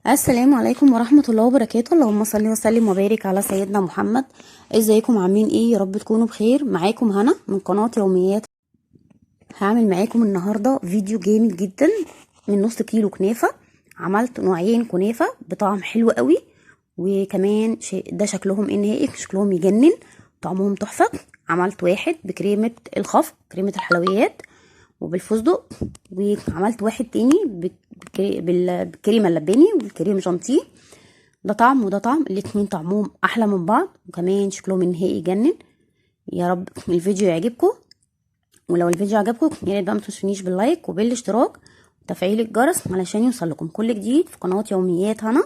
السلام عليكم ورحمة الله وبركاته. اللهم صل وسلم وبارك على سيدنا محمد. ازيكم عاملين ايه؟ يا رب تكونوا بخير. معاكم هنا من قناة يوميات. هعمل معاكم النهاردة فيديو جامد جدا من نص كيلو كنافة. عملت نوعين كنافة بطعم حلو قوي، وكمان ده شكلهم النهائي شكلهم يجنن، طعمهم تحفة. عملت واحد بكريمة الخفق، كريمة الحلويات وبالفستق، وعملت واحد تاني بالكريمة اللباني والكريم جانتيه. ده طعم وده طعم، الاتنين طعمهم احلى من بعض، وكمان شكلهم النهائي يجنن. يا رب الفيديو يعجبكم، ولو الفيديو عجبكم يا ريت بقى متنسونيش باللايك وبالاشتراك وتفعيل الجرس علشان يوصلكم كل جديد في قناة يوميات هنا.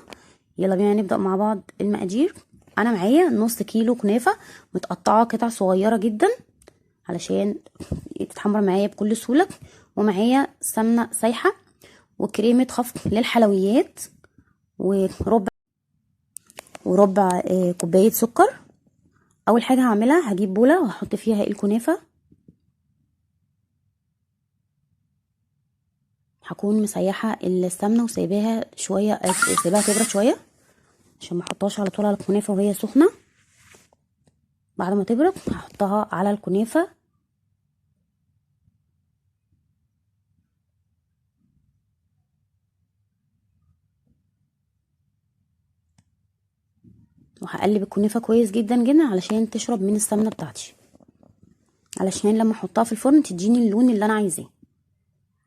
يلا بينا نبدأ مع بعض المقادير. انا معايا نص كيلو كنافة متقطعة قطع صغيرة جدا علشان تتحمر معايا بكل سهولة، ومعايا سمنة سايحة وكريمة خفق للحلويات، وربع كوباية سكر. اول حاجة هعملها هجيب بولة وهحط فيها الكنافة. هكون مسيحة السمنة وسايباها شوية، سايباها تبرد شوية عشان ما احطهاش على طول على الكنافة وهي سخنة. بعد ما تبرد هحطها على الكنافة. وهقلب الكنافة كويس جدا جدا علشان تشرب من السمنة بتاعتي، علشان لما احطها في الفرن تديني اللون اللي انا عايزاه،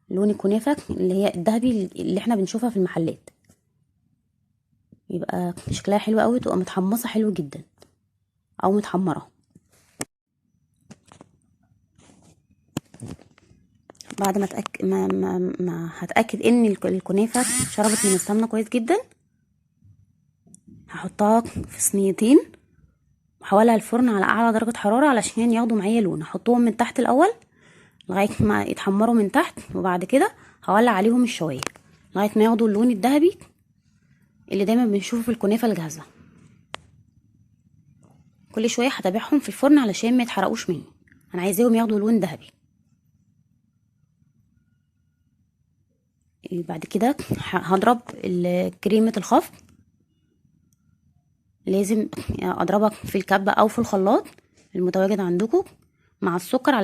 لون الكنافة اللي هي الذهبي اللي احنا بنشوفها في المحلات. يبقى شكلها حلو قوي، تبقى متحمصة حلو جدا او متحمرة. بعد ما هتاكد ان الكنافه شربت من السمنه كويس جدا، هحطها في صينيتين واحولها الفرن على اعلى درجه حراره علشان ياخدوا معايا لون. هحطهم من تحت الاول لغايه ما يتحمروا من تحت، وبعد كده هولع عليهم الشوايه لغايه ما ياخدوا اللون الذهبي اللي دايما بنشوفه في الكنافه الجاهزه. كل شويه هتابعهم في الفرن علشان ما يتحرقوش مني، انا عايزاهم ياخدوا لون ذهبي. بعد كده هضرب كريمه الخفق، لازم اضربها في الكبة او في الخلاط المتواجد عندكم مع السكر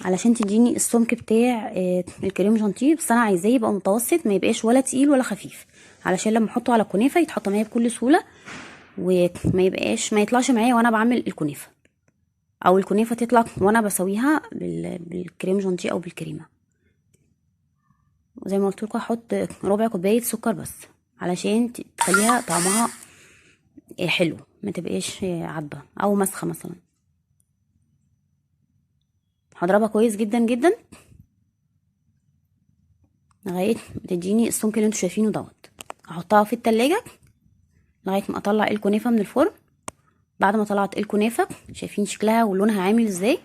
علشان تديني السمك بتاع الكريم جانتيه. بس انا عايزاه يبقى متوسط، ما يبقاش ولا تقيل ولا خفيف، علشان لما احطه على الكنافه يتحط معايا بكل سهوله، ما يطلعش معايا وانا بعمل الكنافه، او الكنافه تطلع وانا بسويها بالكريم جانتيه او بالكريمه. زي ما قلت لكم هحط ربع كوبايه سكر بس علشان تخليها طعمها حلو، ما تبقاش عضه او مسخه مثلا. هضربها كويس جدا جدا لغايه ما تديني السمك اللي انتوا شايفينه دوت. هحطها في التلاجة لغايه ما اطلع الكنافه من الفرن. بعد ما طلعت الكنافه شايفين شكلها ولونها عامل ازاي،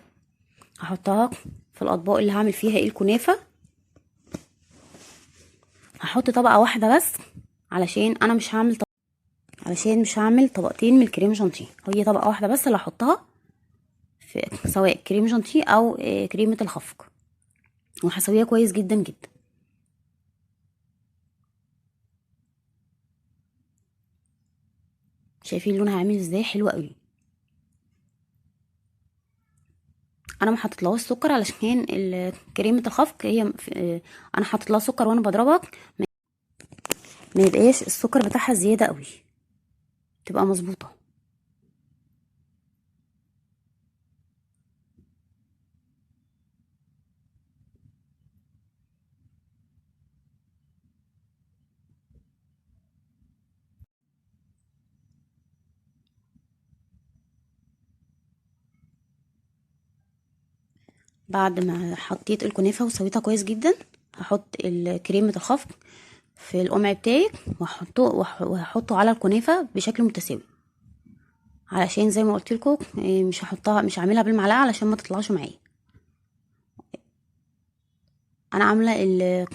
هحطها في الاطباق اللي هعمل فيها الكنافه. هحط طبقه واحده بس علشان مش هعمل طبقتين من الكريم جانتيه، هي طبقه واحده بس اللي هحطها في سواء كريم جانتيه او كريمه الخفق، وهسويها كويس جدا جدا. شايفين لونها عامل ازاي؟ حلو قوي. انا ما حطيتلهاش سكر علشان كريمه الخفق هي انا حطيت لها سكر وانا بضربها، ما يبقاش السكر بتاعها زياده قوي، تبقى مظبوطه. بعد ما حطيت الكنافه وسويتها كويس جدا، هحط كريمه الخفق في القمع بتاعي وهحطه على الكنافه بشكل متساوي، علشان زي ما قلت لكم مش هعملها بالمعلقه علشان ما تطلعش معايا. انا عامله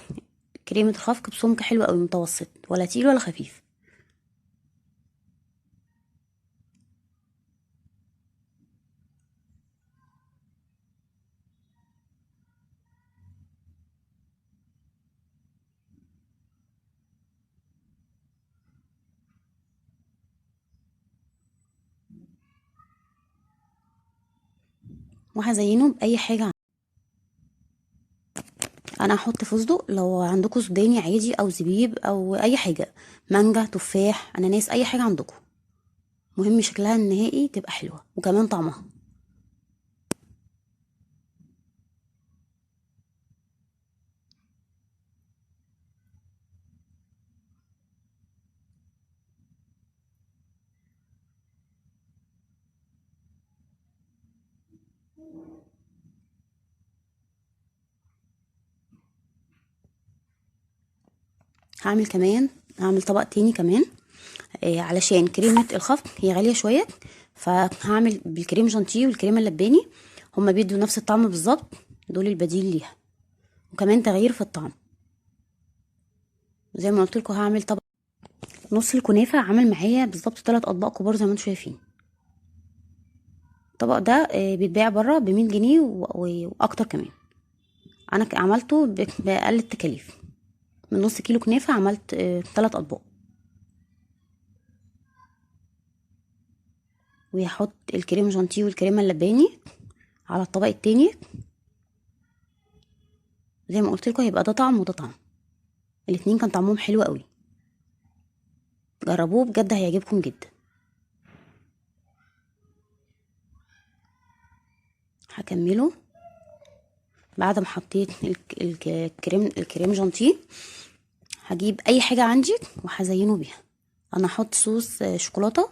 كريمه الخفق بسمك حلو قوي متوسط، ولا تقيل ولا خفيف. وهزينه باي حاجه. انا هحط فستق، لو عندكم سوداني عادي او زبيب او اي حاجه، مانجا، تفاح، اناناس، اي حاجه عندكم، مهم شكلها النهائي تبقى حلوه وكمان طعمها. هعمل طبق تاني كمان، علشان كريمه الخفق هي غاليه شويه، فهعمل بالكريم جانتيه والكريمه اللباني، هما بيدوا نفس الطعم بالظبط، دول البديل ليها، وكمان تغيير في الطعم. زي ما قلت لكم هعمل طبق نص الكنافه، عامل معايا بالظبط 3 اطباق كبار زي ما انتم شايفين. الطبق ده بيتباع بره ب100 جنيه واكتر كمان. انا عملته باقل التكاليف، من نص كيلو كنافه عملت 3 اطباق. وهحط الكريم جانتيه والكريمه اللباني على الطبق التاني، زي ما قلت لكم هيبقى ده طعم وده طعم، الاتنين كان طعمهم حلو قوي، جربوه بجد هيعجبكم جدا. هكمله بعد ما حطيت الكريم جانتيه، هجيب اي حاجه عندي وهزينه بيها. انا هحط صوص شوكولاته،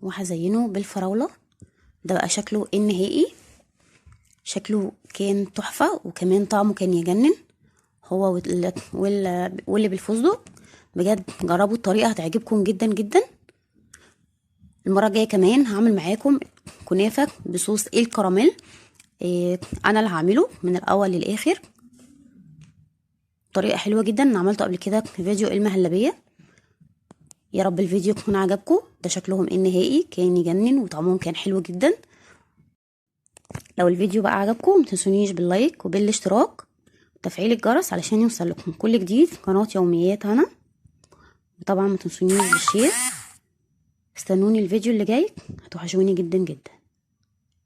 وهزينه بالفراوله. ده بقى شكله النهائي، شكله كان تحفه وكمان طعمه كان يجنن، هو واللي بالفستق. بجد جربوا الطريقه هتعجبكم جدا جدا. المره الجايه كمان هعمل معاكم كنافه بصوص الكراميل، انا اللي هعمله من الاول للاخر، طريقه حلوه جدا. انا عملته قبل كده في فيديو المهلبيه. يا رب الفيديو يكون عجبكم. ده شكلهم النهائي كان يجنن وطعمهم كان حلو جدا. لو الفيديو بقى عجبكم متنسونيش باللايك وبالاشتراك وتفعيل الجرس علشان يوصل لكم كل جديد في قناه يوميات هنا. وطبعا متنسونيش بالشير. استنوني الفيديو اللي جاي، هتوحشوني جدا جدا.